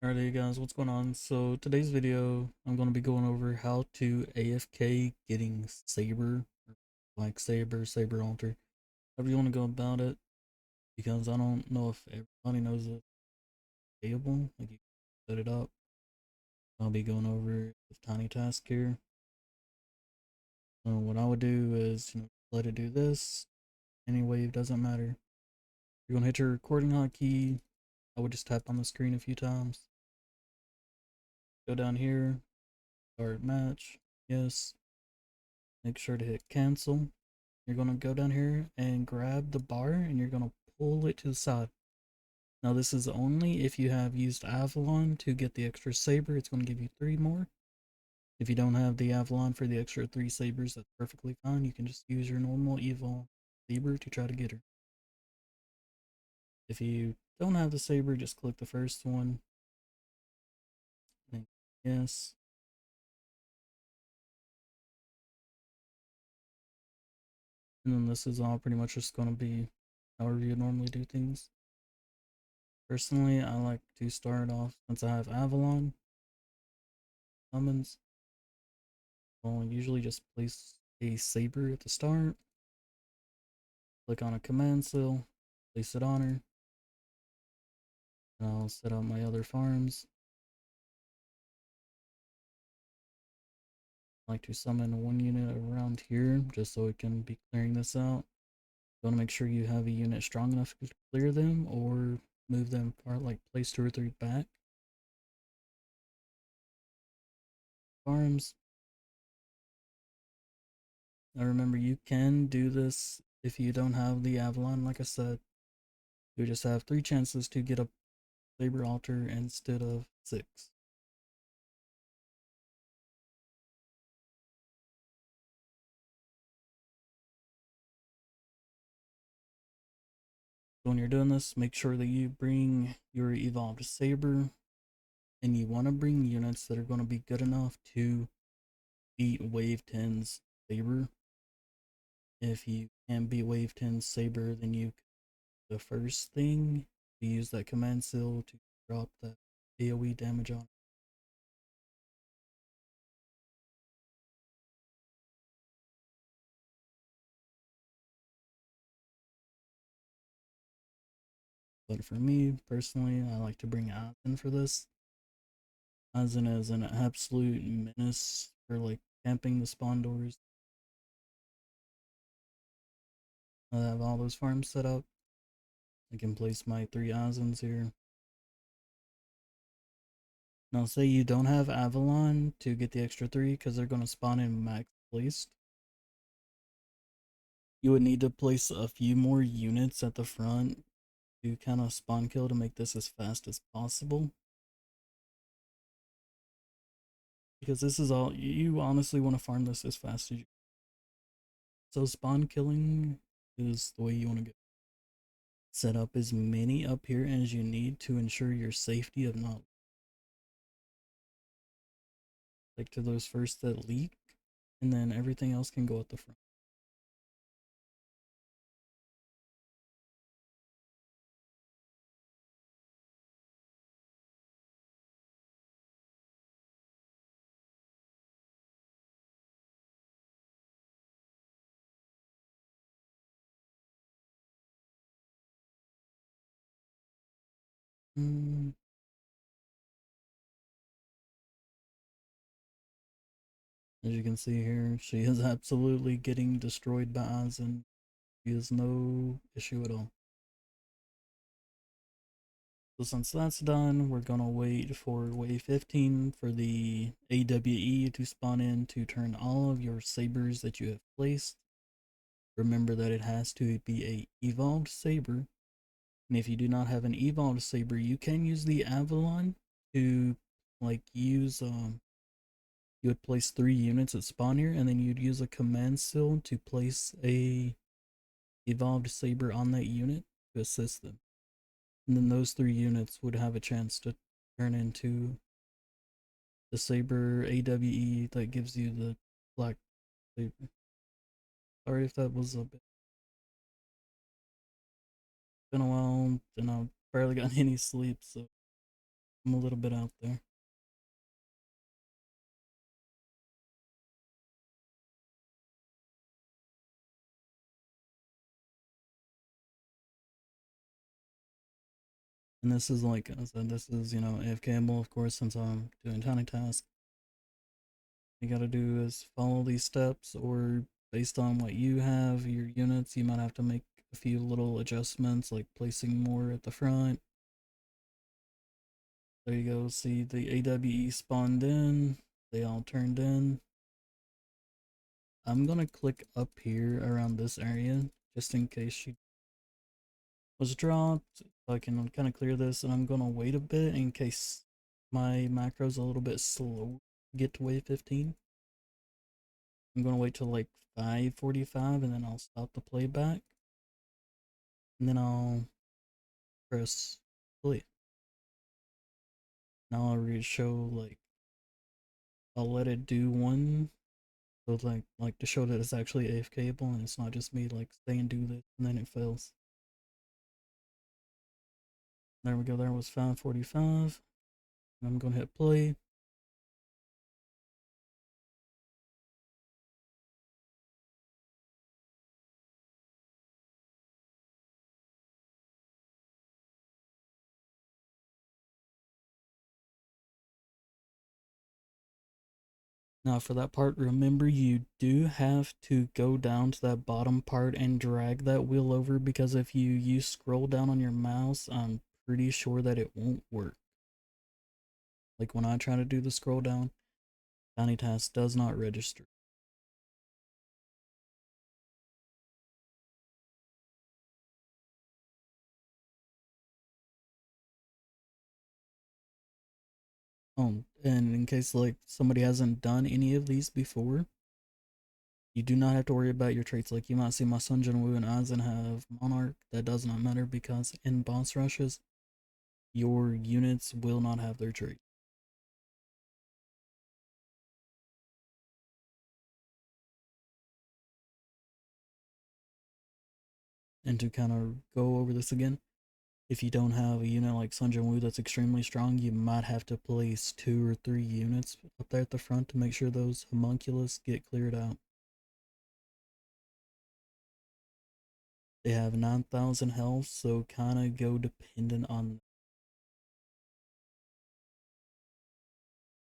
Alright guys, what's going on? So today's video, I'm going to be going over how to AFK getting Saber, like Saber Alter, however you want to go about it, because I don't know if everybody knows it's payable, like you can set it up. I'll be going over this tiny task here. So what I would do is, let it do this. Any wave doesn't matter. You're going to hit your recording hotkey. I would just tap on the screen a few times. Go down here, start match, yes. Make sure to hit cancel. You're going to go down here and grab the bar and you're going to pull it to the side. Now this is only if you have used Avalon to get the extra saber. It's going to give you 3 more. If you don't have the Avalon for the extra 3 sabers, that's perfectly fine. You can just use your normal evil saber to try to get her. If you don't have the saber, just click the first one. Then yes. And then this is all pretty much just going to be however you normally do things. Personally, I like to start off, since I have Avalon summons, I'll usually just place a saber at the start, click on a command seal, place it on her, and I'll set up my other farms. I like to summon 1 unit around here just so it can be clearing this out. You want to make sure you have a unit strong enough to clear them or move them apart, like place 2 or 3 back. Farms. Now remember, you can do this if you don't have the Avalon, like I said. You just have 3 chances to get a Saber Altar instead of 6. When you're doing this, make sure that you bring your evolved Saber, and you want to bring units that are going to be good enough to beat Wave 10's Saber. If you can't beat Wave 10's Saber, then the first thing, you use that command seal to drop that AoE damage on. But for me, personally, I like to bring Azen for this. Azen is an absolute menace for like camping the spawn doors. I have all those farms set up. I can place my 3 Azens here. Now say you don't have Avalon to get the extra 3 because they're going to spawn in max placed. You would need to place a few more units at the front to kind of spawn kill to make this as fast as possible. Because this is all, you honestly want to farm this as fast as you can. So spawn killing is the way you want to go. Set up as many up here as you need to ensure your safety of not like to those first that leak, and then everything else can go at the front. Mm. As you can see here, she is absolutely getting destroyed by Aizen. She has no issue at all. So since that's done, we're gonna wait for wave 15 for the AWE to spawn in to turn all of your sabers that you have placed. Remember that it has to be a evolved saber. And if you do not have an evolved saber, you can use the Avalon to like use you would place 3 units at spawn here, and then you'd use a command seal to place a evolved saber on that unit to assist them. And then those 3 units would have a chance to turn into the Saber AWE that gives you the black saber. Sorry if that was a bit. Been a while and I've barely gotten any sleep, so I'm a little bit out there. And this is like I said, this is, you know, AFKable, of course, since I'm doing tiny tasks. You gotta do is follow these steps, or based on what you have, your units, you might have to make a few little adjustments, like placing more at the front. There you go, see the AWE spawned in, they all turned in. I'm gonna click up here around this area, just in case she was dropped. I can kind of clear this, and I'm gonna wait a bit in case my macro's a little bit slow to get to wave 15. I'm gonna wait till like 5:45, and then I'll stop the playback, and then I'll press play. Now I'll show, like, I'll let it do one, so like to show that it's actually AFKable and it's not just me like saying do this and then it fails. There we go. There was 5:45. I'm gonna hit play. Now for that part, remember you do have to go down to that bottom part and drag that wheel over, because if you scroll down on your mouse, I'm pretty sure that it won't work. Like when I try to do the scroll down, Tiny Task does not register. And in case like somebody hasn't done any of these before, you do not have to worry about your traits. Like you might see my Sun Jin Woo and Aizen have Monarch. That does not matter, because in boss rushes, your units will not have their trait. And to kind of go over this again, if you don't have a unit like Sun Jin Woo that's extremely strong, you might have to place 2 or 3 units up there at the front to make sure those homunculus get cleared out. They have 9,000 health, so kind of go dependent on.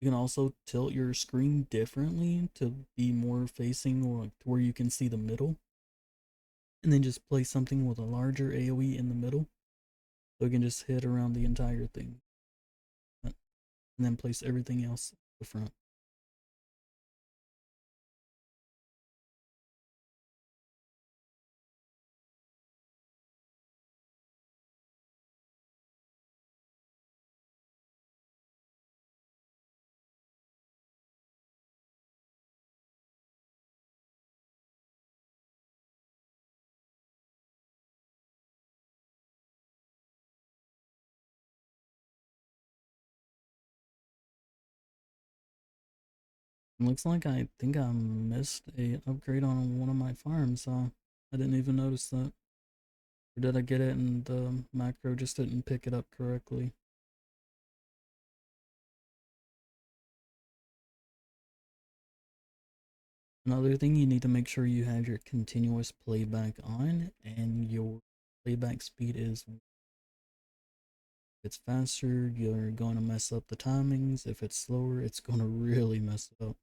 You can also tilt your screen differently to be more facing, or like to where you can see the middle, and then just place something with a larger AoE in the middle, so you can just hit around the entire thing, and then place everything else at the front. It looks like I think I missed a upgrade on one of my farms, so I didn't even notice that. Or did I get it and the macro just didn't pick it up correctly? Another thing, you need to make sure you have your continuous playback on, and your playback speed is, if it's faster, you're going to mess up the timings. If it's slower, it's going to really mess it up.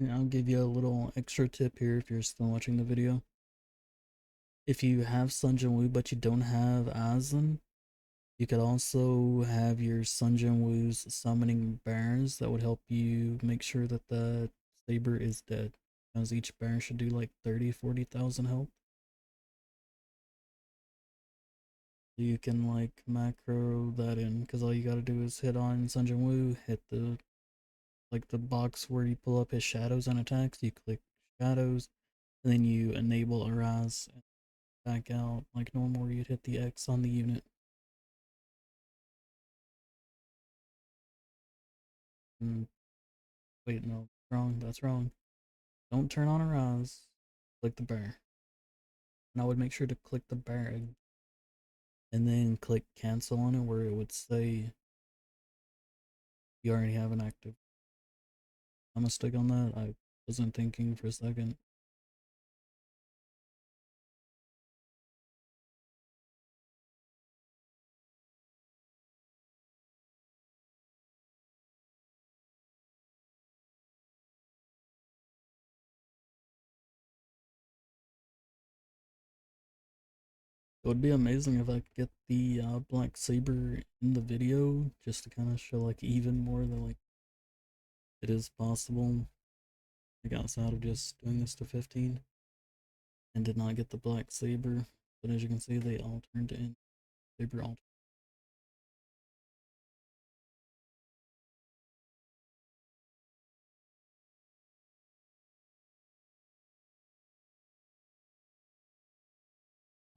And I'll give you a little extra tip here if you're still watching the video. If you have Sun Jin Woo but you don't have Aizen, You could also have your Sunjin Wu's summoning bears that would help you make sure that the Saber is dead. Because each bear should do like 30,000-40,000 health. So you can like macro that in because all you gotta do is hit on Sunjin Wu, hit the like the box where you pull up his shadows and attacks, you click shadows, and then you enable Araz and back out like normal where you'd hit the X on the unit. And wait, no, wrong, that's wrong. Don't turn on Araz, click the bear. And I would make sure to click the bear and then click cancel on it where it would say you already have an active. I'm gonna stick on that. I wasn't thinking for a second. It would be amazing if I could get the Black Saber in the video just to kind of show like even more that like it is possible. Like outside of just doing this to 15 and did not get the Black Saber, but as you can see, they all turned in Saber alt.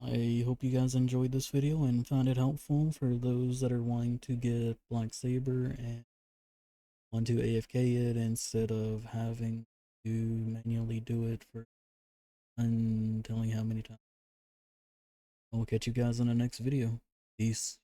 I hope you guys enjoyed this video and found it helpful for those that are wanting to get Black Saber and want to AFK it instead of having to manually do it for untelling how many times. I'll catch you guys in the next video. Peace.